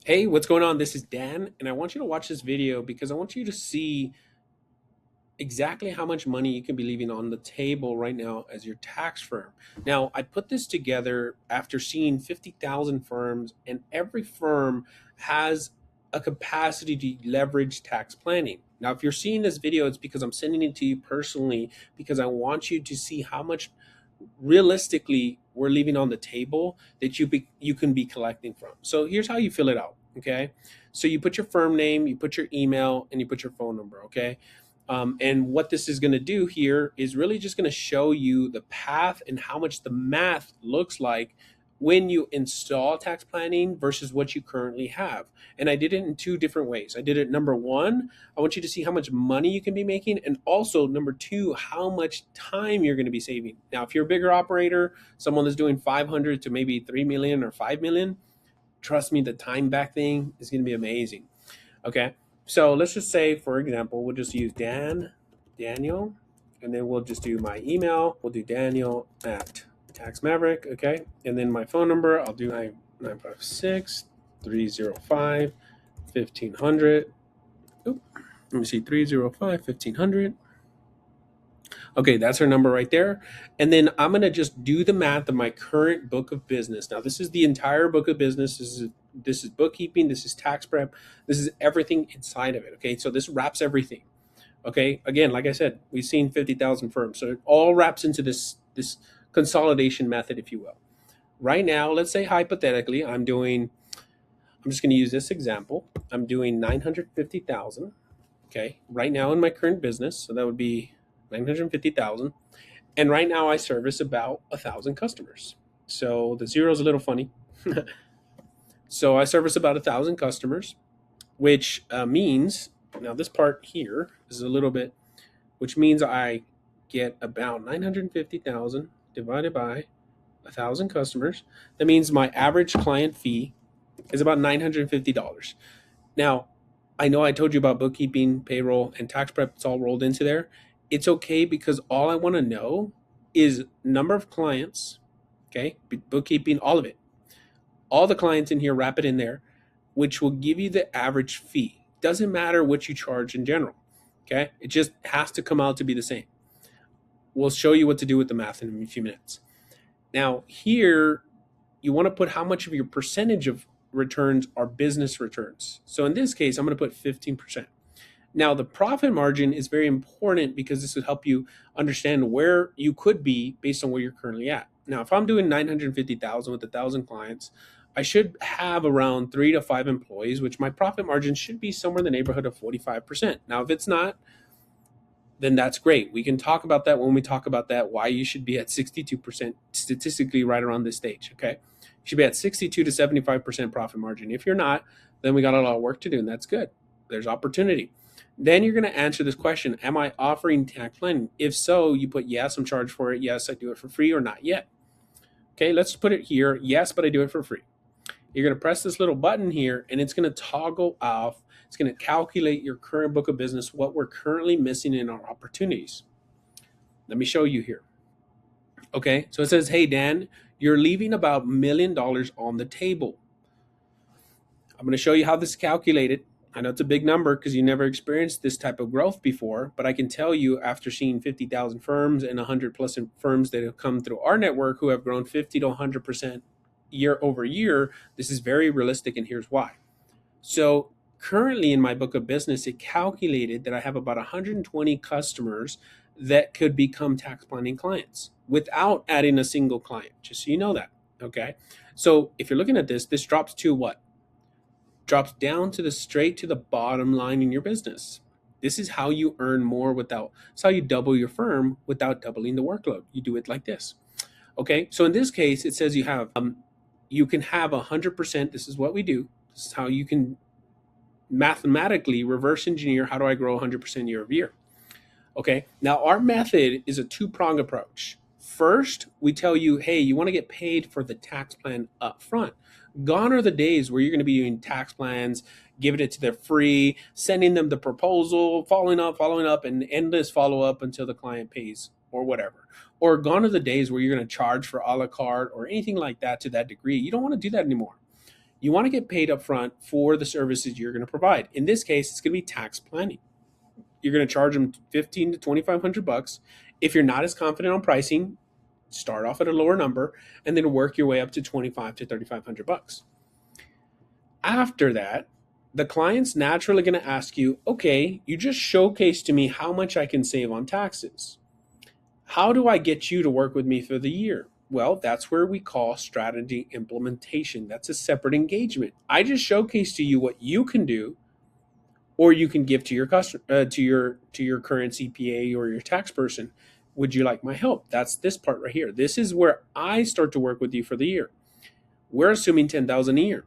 Hey, what's going on? This is Dan, and I want you to watch this video because I want you to see exactly how much money you can be leaving on the table right now as your tax firm. Now, I put this together after seeing 50,000 firms, and every firm has a capacity to leverage tax planning. Now, if you're seeing this video, it's because I'm sending it to you personally because I want you to see how much realistically we're leaving on the table that you can be collecting from. So here's how you fill it out. Okay, so you put your firm name, you put your email, and you put your phone number. Okay, and what this is going to do here is really just going to show you the path and how much the math looks like when you install tax planning versus what you currently have. And I did it in two different ways. I did it number one, I want you to see how much money you can be making, and also number two, how much time you're going to be saving. Now, if you're a bigger operator, someone that's doing 500 to maybe 3 million or 5 million, trust me, the time back thing is going to be amazing. Okay. So let's just say, for example, we'll just use Daniel, and then we'll just do my email. We'll do Daniel at Tax Maverick. Okay. And then my phone number, I'll do 956 305 1500. Oop, let me see, 305 1500. Okay, that's her number right there. And then I'm going to just do the math of my current book of business. Now, this is the entire book of business. This is bookkeeping, this is tax prep, this is everything inside of it. Okay, so this wraps everything. Okay, again, like I said, we've seen 50,000 firms. So it all wraps into this consolidation method, if you will. Right now, let's say hypothetically, I'm just going to use this example. I'm doing 950,000. Okay, right now in my current business, so that would be 950,000. And right now I service about 1,000 customers. So the zero is a little funny. So I service about 1,000 customers, which means, now this part here is a little bit, which means I get about 950,000 divided by 1,000 customers. That means my average client fee is about $950. Now, I know I told you about bookkeeping, payroll, and tax prep. It's all rolled into there. It's okay because all I want to know is number of clients, okay, bookkeeping, all of it. All the clients in here, wrap it in there, which will give you the average fee. Doesn't matter what you charge in general, okay? It just has to come out to be the same. We'll show you what to do with the math in a few minutes. Now, here, you want to put how much of your percentage of returns are business returns. So in this case, I'm going to put 15%. Now, the profit margin is very important because this would help you understand where you could be based on where you're currently at. Now, if I'm doing 950,000 with 1,000 clients, I should have around 3 to 5 employees, which my profit margin should be somewhere in the neighborhood of 45%. Now, if it's not, then that's great. We can talk about that when we talk about that, why you should be at 62% statistically right around this stage, okay? You should be at 62 to 75% profit margin. If you're not, then we got a lot of work to do, and that's good. There's opportunity. Then you're going to answer this question, am I offering tax planning? If so, you put yes, I'm charged for it. Yes, I do it for free, or not yet. Okay, let's put it here. Yes, but I do it for free. You're going to press this little button here, and it's going to toggle off. It's going to calculate your current book of business, what we're currently missing in our opportunities. Let me show you here. Okay, so it says, hey, Dan, you're leaving about $1 million on the table. I'm going to show you how this is calculated. I know it's a big number because you never experienced this type of growth before, but I can tell you after seeing 50,000 firms and 100 plus firms that have come through our network who have grown 50 to 100% year over year, this is very realistic, and here's why. So currently in my book of business, it calculated that I have about 120 customers that could become tax planning clients without adding a single client, just so you know that. Okay. So if you're looking at this, this drops to what? Drops down to the straight to the bottom line in your business. This is how you earn more without, it's how you double your firm without doubling the workload. You do it like this. Okay. So in this case, it says you can have 100%. This is what we do. This is how you can mathematically reverse engineer how do I grow 100% year over year. Okay, now our method is a two-pronged approach. First, we tell you, hey, you want to get paid for the tax plan up front. Gone are the days where you're going to be doing tax plans, giving it to them free, sending them the proposal, following up, and endless follow up until the client pays or whatever. Or gone are the days where you're going to charge for a la carte or anything like that to that degree. You don't want to do that anymore. You want to get paid up front for the services you're going to provide. In this case, it's going to be tax planning. You're going to charge them 15 to 2,500 bucks. If you're not as confident on pricing, start off at a lower number and then work your way up to 25 to 3,500 bucks. After that, the client's naturally going to ask you, okay, you just showcased to me how much I can save on taxes. How do I get you to work with me for the year? Well, that's where we call strategy implementation. That's a separate engagement. I just showcased to you what you can do, or you can give to your customer, to your current CPA or your tax person. Would you like my help? That's this part right here. This is where I start to work with you for the year. We're assuming 10,000 a year,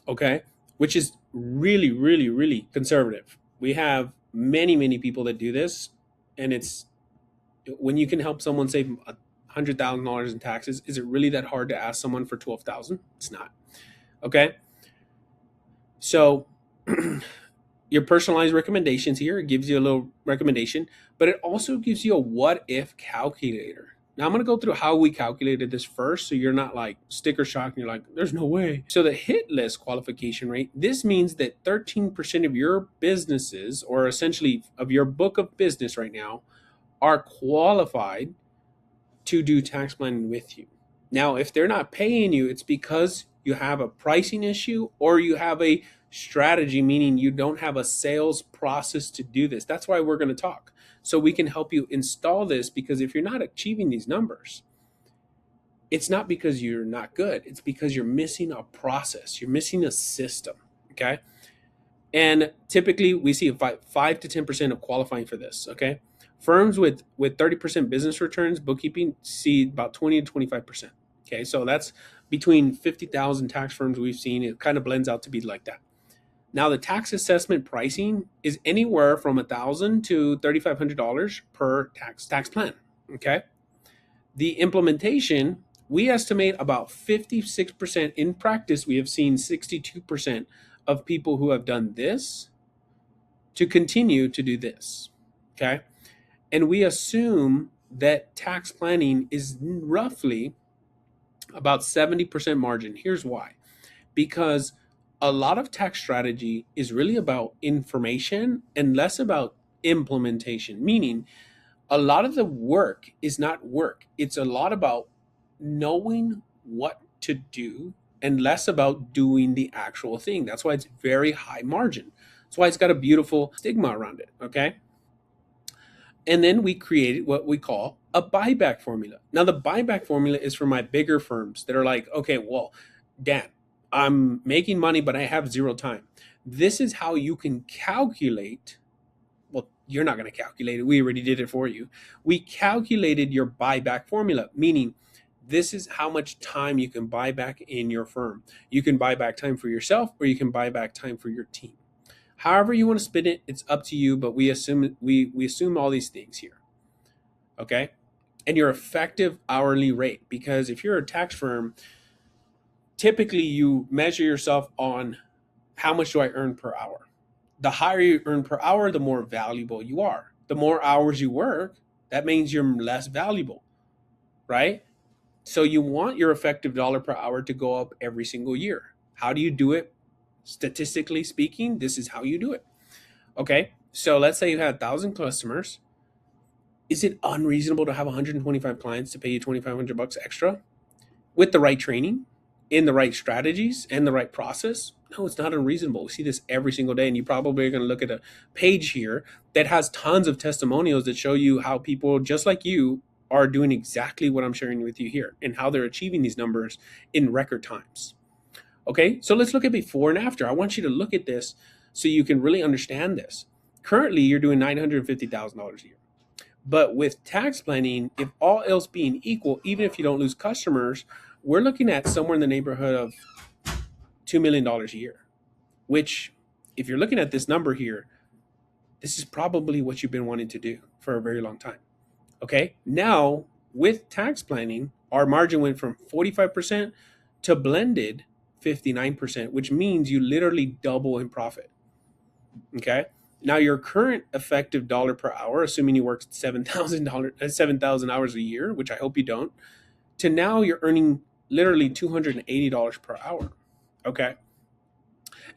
okay, which is really, really, really conservative. We have many people that do this, and it's when you can help someone save $100,000 in taxes. Is it really that hard to ask someone for 12,000? It's not. Okay, so your personalized recommendations here, it gives you a little recommendation, but it also gives you a what if calculator. Now I'm going to go through how we calculated this first, so you're not like sticker shock and you're like, there's no way. So the hit list qualification rate, this means that 13% of your businesses, or essentially of your book of business right now, are qualified to do tax planning with you. Now, if they're not paying you, it's because you have a pricing issue or you have a strategy, meaning you don't have a sales process to do this. That's why we're going to talk. So we can help you install this, because if you're not achieving these numbers, it's not because you're not good. It's because you're missing a process. You're missing a system. Okay. And typically we see 5 to 10% of qualifying for this. Okay. Firms with 30% business returns, bookkeeping, see about 20 to 25%. Okay. So that's between 50,000 tax firms we've seen. It kind of blends out to be like that. Now, the tax assessment pricing is anywhere from $1,000 to $3,500 per tax plan. Okay. The implementation, we estimate about 56%. In practice, we have seen 62% of people who have done this to continue to do this. Okay. And we assume that tax planning is roughly about 70% margin. Here's why. Because a lot of tax strategy is really about information and less about implementation, meaning a lot of the work is not work. It's a lot about knowing what to do and less about doing the actual thing. That's why it's very high margin. That's why it's got a beautiful stigma around it, okay? And then we created what we call a buyback formula. Now, the buyback formula is for my bigger firms that are like, okay, well, Dan, I'm making money, but I have zero time. This is how you can calculate. Well, you're not going to calculate it. We already did it for you. We calculated your buyback formula, meaning this is how much time you can buy back in your firm. You can buy back time for yourself, or you can buy back time for your team. However you want to spin it, it's up to you, but we assume all these things here. Okay? And your effective hourly rate, because if you're a tax firm, typically you measure yourself on how much do I earn per hour. The higher you earn per hour, the more valuable you are. The more hours you work, that means you're less valuable, right? So you want your effective dollar per hour to go up every single year. How do you do it? Statistically speaking, this is how you do it. Okay, so let's say you have 1,000 customers. Is it unreasonable to have 125 clients to pay you 2,500 bucks extra with the right training, in the right strategies, and the right process? No, it's not unreasonable. We see this every single day, and you probably are going to look at a page here that has tons of testimonials that show you how people just like you are doing exactly what I'm sharing with you here and how they're achieving these numbers in record times. Okay, so let's look at before and after. I want you to look at this so you can really understand this. Currently, you're doing $950,000 a year. But with tax planning, if all else being equal, even if you don't lose customers, we're looking at somewhere in the neighborhood of $2 million a year, which if you're looking at this number here, this is probably what you've been wanting to do for a very long time. Okay, now with tax planning, our margin went from 45% to blended 59%, which means you literally double in profit. Okay, now your current effective dollar per hour, assuming you work 7,000 hours a year, which I hope you don't, to now you're earning literally $280 per hour. Okay.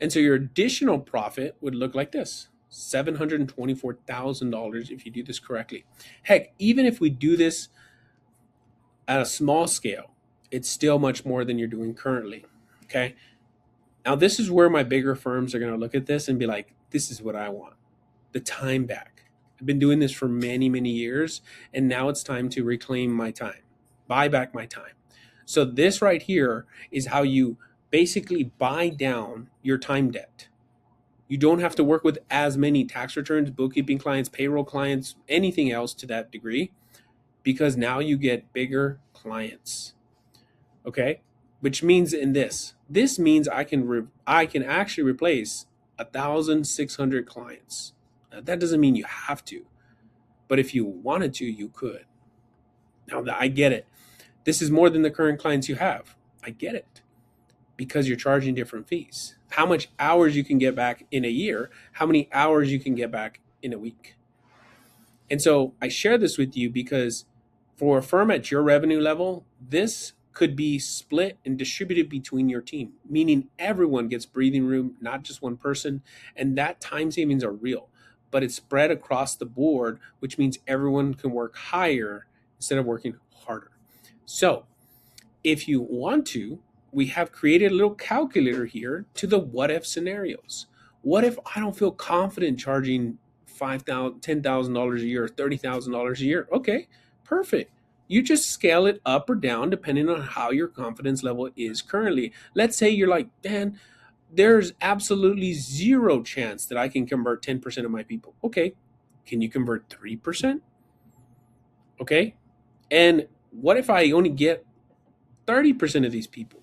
And so your additional profit would look like this: $724,000 if you do this correctly. Heck, even if we do this at a small scale, it's still much more than you're doing currently. Okay. Now, this is where my bigger firms are going to look at this and be like, this is what I want: the time back. I've been doing this for many, many years, and now it's time to reclaim my time, buy back my time. So, this right here is how you basically buy down your time debt. You don't have to work with as many tax returns, bookkeeping clients, payroll clients, anything else to that degree, because now you get bigger clients. Okay? Which means this means I can actually replace 1,600 clients. Now, that doesn't mean you have to, but if you wanted to, you could. Now, I get it. This is more than the current clients you have. I get it, because you're charging different fees. How much hours you can get back in a year, how many hours you can get back in a week. And so I share this with you because for a firm at your revenue level, this could be split and distributed between your team, meaning everyone gets breathing room, not just one person. And that time savings are real, but it's spread across the board, which means everyone can work higher instead of working harder. So if you want to, we have created a little calculator here to the what if scenarios. What if I don't feel confident charging $5,000, $10,000 a year, or $30,000 a year? Okay, perfect. You just scale it up or down depending on how your confidence level is currently. Let's say you're like, Dan, there's absolutely zero chance that I can convert 10% of my people. Okay, can you convert 3%? Okay, and what if I only get 30% of these people?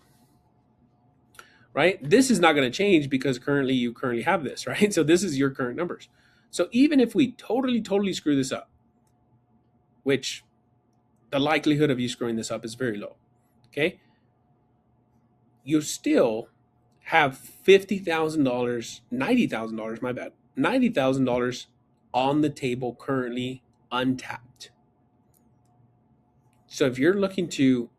Right? This is not going to change because you currently have this, right? So this is your current numbers. So even if we totally screw this up, which the likelihood of you screwing this up is very low, okay? You still have $50,000, $90,000, my bad, $90,000 on the table currently untapped. So if you're looking to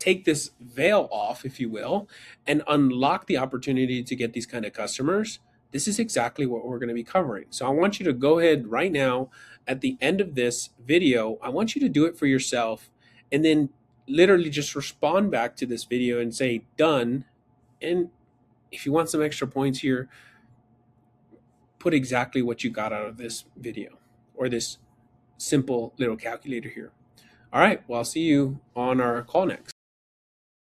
take this veil off, if you will, and unlock the opportunity to get these kind of customers, this is exactly what we're going to be covering. So I want you to go ahead right now at the end of this video. I want you to do it for yourself and then literally just respond back to this video and say done. And if you want some extra points here, put exactly what you got out of this video or this simple little calculator here. All right, well, I'll see you on our call next.